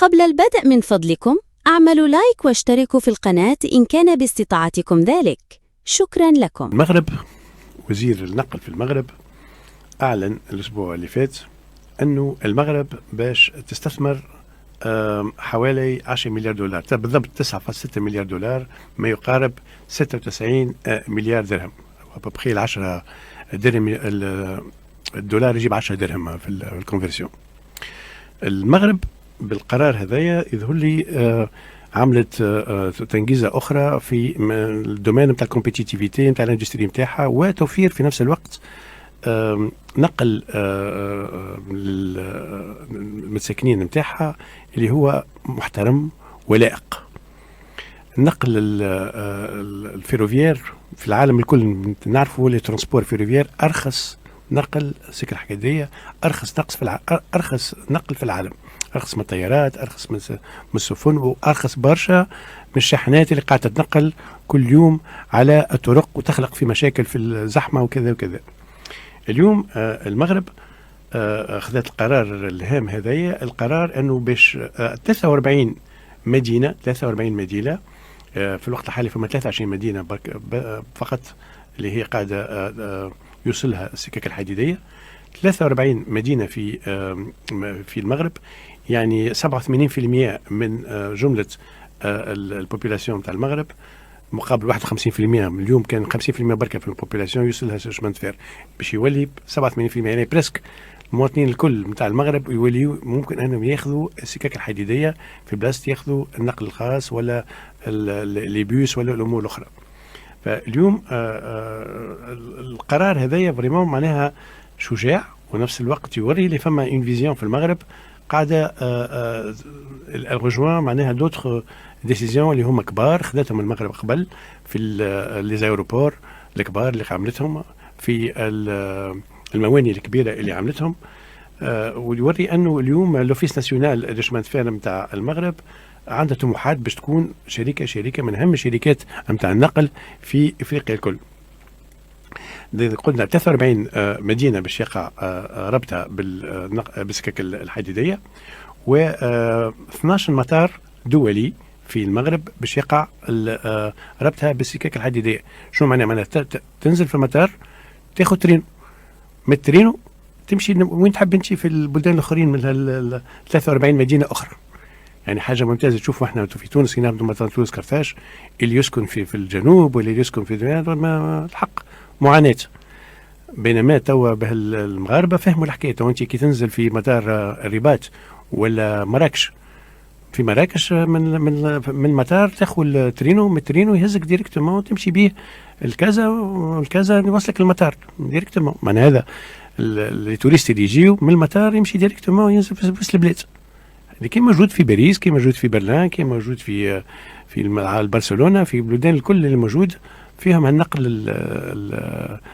قبل البدء من فضلكم اعملوا لايك واشتركوا في القناة إن كان باستطاعتكم ذلك. شكرا لكم. المغرب، وزير النقل في المغرب أعلن الأسبوع اللي فات أنه المغرب باش تستثمر حوالي 10 مليار دولار، بالضبط 9.6 مليار دولار، ما يقارب 96 مليار درهم. ببخي 10 درهم، الدولار يجيب 10 درهم في الكونفرسيون. المغرب بالقرار هذايا يظهر لي عملت تنجيزة أخرى في الدومين نتاع الكومبيتيتيفيتي نتاع الاندستري نتاعها، وتوفير في نفس الوقت نقل المساكنين نتاعها اللي هو محترم ولائق. النقل الفيروفيير في العالم الكل نعرفوا لي ترانسبور فيروفيير أرخص نقل سكة الحديدية، أرخص نقل في العالم، أرخص من الطيارات، أرخص من السفن، وأرخص برشا من الشاحنات اللي قاعدة تتنقل كل يوم على الطرق وتخلق في مشاكل في الزحمة وكذا وكذا. اليوم المغرب أخذت القرار الهام هذايا، القرار أنه باش 43 مدينة في الوقت الحالي فما 23 مدينة فقط اللي هي قاعدة يوصلها السكك الحديدية. 43 مدينة في المغرب، يعني 87% من جملة البوبولاسيون تاع المغرب، مقابل 51%. اليوم كان 50% بركة في البوبولاسيون يوصلها شمن فير، باش يولي 87%، يعني بريسك المواطنين الكل نتاع المغرب يوليوا ممكن انهم ياخذوا السكك الحديدية في بلاصة ياخذوا النقل الخاص ولا لي بيوس ولا الامور الاخرى. فاليوم القرار هذايا فريمون معناها شجاع، ونفس الوقت يوري لي فما اون فيزيون في المغرب قاعده الرجوان معناها دوتر ديسيزيون اللي هما كبار خذتهم المغرب قبل في لي زايروبور الكبار اللي عملتهم، في المواني الكبيره اللي عملتهم، ويوري انه اليوم لوفيس ناسيونال دو شمان فير نتاع المغرب عندها طموحات باش تكون شركه من اهم الشركات نتاع النقل في افريقيا الكل. قلنا 43 مدينه باش يقع ربطها بالسكك الحديديه، و 12 مطار دولي في المغرب باش يقع ربطها بالسكك الحديديه. شو معناها تنزل في المطار تاخذ ترينو، من الترينو تمشي وين تحب انت في البلدان الاخرين من 43 مدينه اخرى. يعني حاجه ممتازه. تشوفوا احنا في تونس ناخذوا مثلا تونس كرفاش، اللي يسكن في الجنوب واللي يسكن في الحق معاناه، بينما توا المغاربه فهموا الحكايه. وانت كي تنزل في مطار الرباط ولا مراكش، في مراكش من مطار تاخذ الترينو، من الترينو يهزك ديريكتومون تمشي به الكذا والكذا يوصلك المطار ديريكتومون. من هذا اللي توريست اللي يجيو من المطار يمشي ديريكتومون ينزل في وسط البلاد. اللي كي موجود في باريس، كي موجود في برلين، كي موجود في برشلونه، في البلدان الكل اللي موجود فيهم هالنقل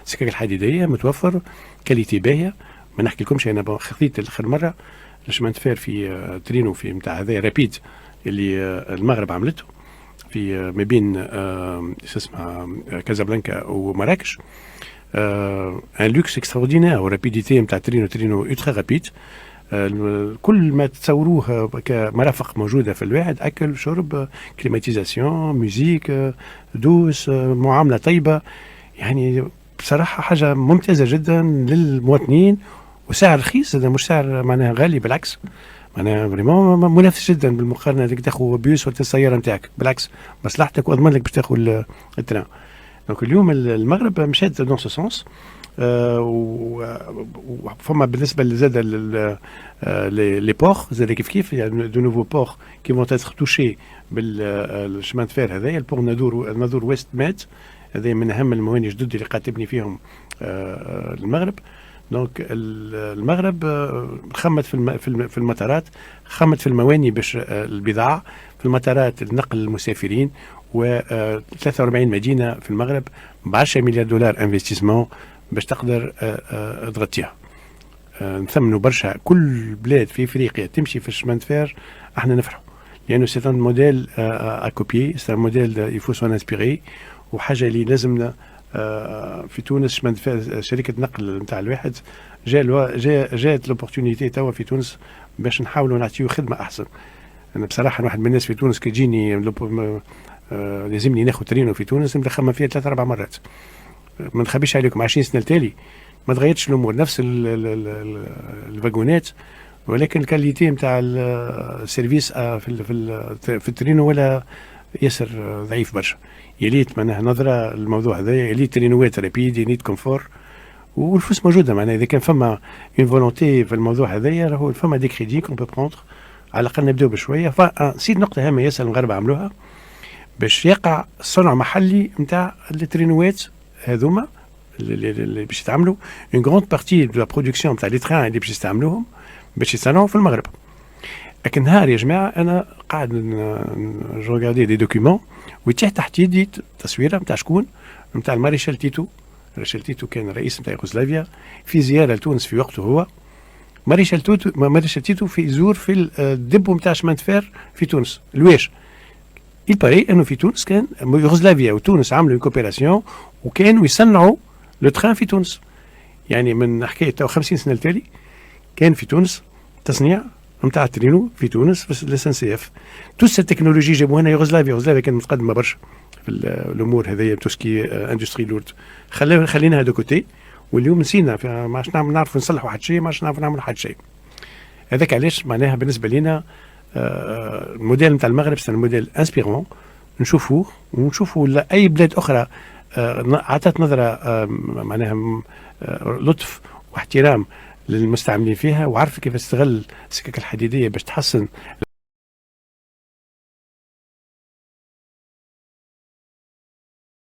السكك الحديديه متوفر، كاليتي باهيه. ما نحكي لكمش انا خذيت اخر مره لشمنت فير في ترينو في نتاع هذا رابيد اللي المغرب عملته في ما بين اسمها كازابلانكا ومراكش، ان لوكس اكستراوردينير، ورابيديتي نتاع ترينو ultra رابيد. كل ما تصوروه كمرافق موجودة في الواحد، أكل شرب كليماتيزاسيون موزيك دوس معاملة طيبة. يعني بصراحة حاجة ممتازة جدا للمواطنين، وسعر رخيص، هذا مش سعر معناها غالي، بالعكس معناها فريمون منافس جدا بالمقارنة انك تاخذ بيوس ولا السيارة نتاعك، بالعكس مصلحتك واضمن لك باش تاخذ التران. دونك اليوم المغرب مشات دون سو سونس. وفما بالنسبه لزاد لي بور زاد كيف يعني دو نوفو بور كي فون تاتر توشي بالشمان فير هذايا. البور نادور ويست مات، هذا من اهم الموانئ الجدد اللي قاعد تبني فيهم المغرب. دونك المغرب خمت في المطارات، خمت في الموانئ باش البضاعه، في المطارات نقل المسافرين، و 43 مدينه في المغرب ب 10 مليار دولار انفستيسمون باش تقدر تغطيها. نثمنوا برشا. كل بلاد في افريقيا تمشي في الشمان فير احنا نفرحوا، لانه سي ان موديل اكوبيي، سي ان موديل يفو سون انسبيري، وحاجه اللي لازمنا في تونس. شمان فير شركه نقل نتاع الواحد جات لوبورتونيتي توا في تونس باش نحاولوا نعطيو خدمه احسن انا بصراحه واحد من الناس في تونس كي يجيني لازمني ناخذ ترينو في تونس نبدا نخمم فيها 3-4 مرات. ما نخبيش عليكم 20 سنه التالي ما تغيرتش الامور، نفس الفاغونات، ولكن الكاليتي نتاع السيرفيس في الترينو ولا ياسر ضعيف برشا. يليت معناها نظره الموضوع هذا، يليت ترينوات رابيد، يليت كونفور، والفلوس موجوده. معناها اذا كان فما اون فولونتي في الموضوع هذايا راهو فما دي كريدي كون بو بروندر، على الاقل نبداو بشويه. فنسيت نقطه هامه ياسر المغاربه عملوها باش يقع صنع محلي نتاع الترينوات هذوما اللي باش يتعملوا. اون غروند بارتي دو لا برودكسيون نتاع لي تران اللي باش يستعملوهم باش يصنعوا في المغرب. لكن نهار يا جماعه انا قاعد جو ريغاردي دي دوكيومون ويتيح تحت يدي تصويره نتاع شكون؟ نتاع الماريشال تيتو. ماريشال تيتو كان رئيس نتاع يوغوسلافيا في زياره لتونس في وقته هو. ماريشال تيتو في يزور في الديبو نتاع شمان فير في تونس الواش. يباري انه في تونس كان يوغوسلافيا وتونس عملوا كوبيراسيون وكانوا يصنعوا لو تران في تونس. يعني من حكايه 50 سنه التالي كان في تونس تصنيع نتاع الترينو في تونس بس السن سي اف. توس التكنولوجي جابوها لنا يوغوسلافيا كانت متقدمه برشا في الامور هذيا توسكي اندستري لورد. خليناها دو كوتي واليوم نسينا ما عادش نعرفوا نصلحوا حد شيء، ما عادش نعرفوا نعملوا حد شيء. هذاك علاش معناها بالنسبه لنا الموديل نتاع المغرب سي موديل انسبيرون نشوفوه ونشوفوا اي بلاد اخرى عطت نظره معناها لطف واحترام للمستعملين فيها، وعرف كيف تستغل السكك الحديديه باش تحسن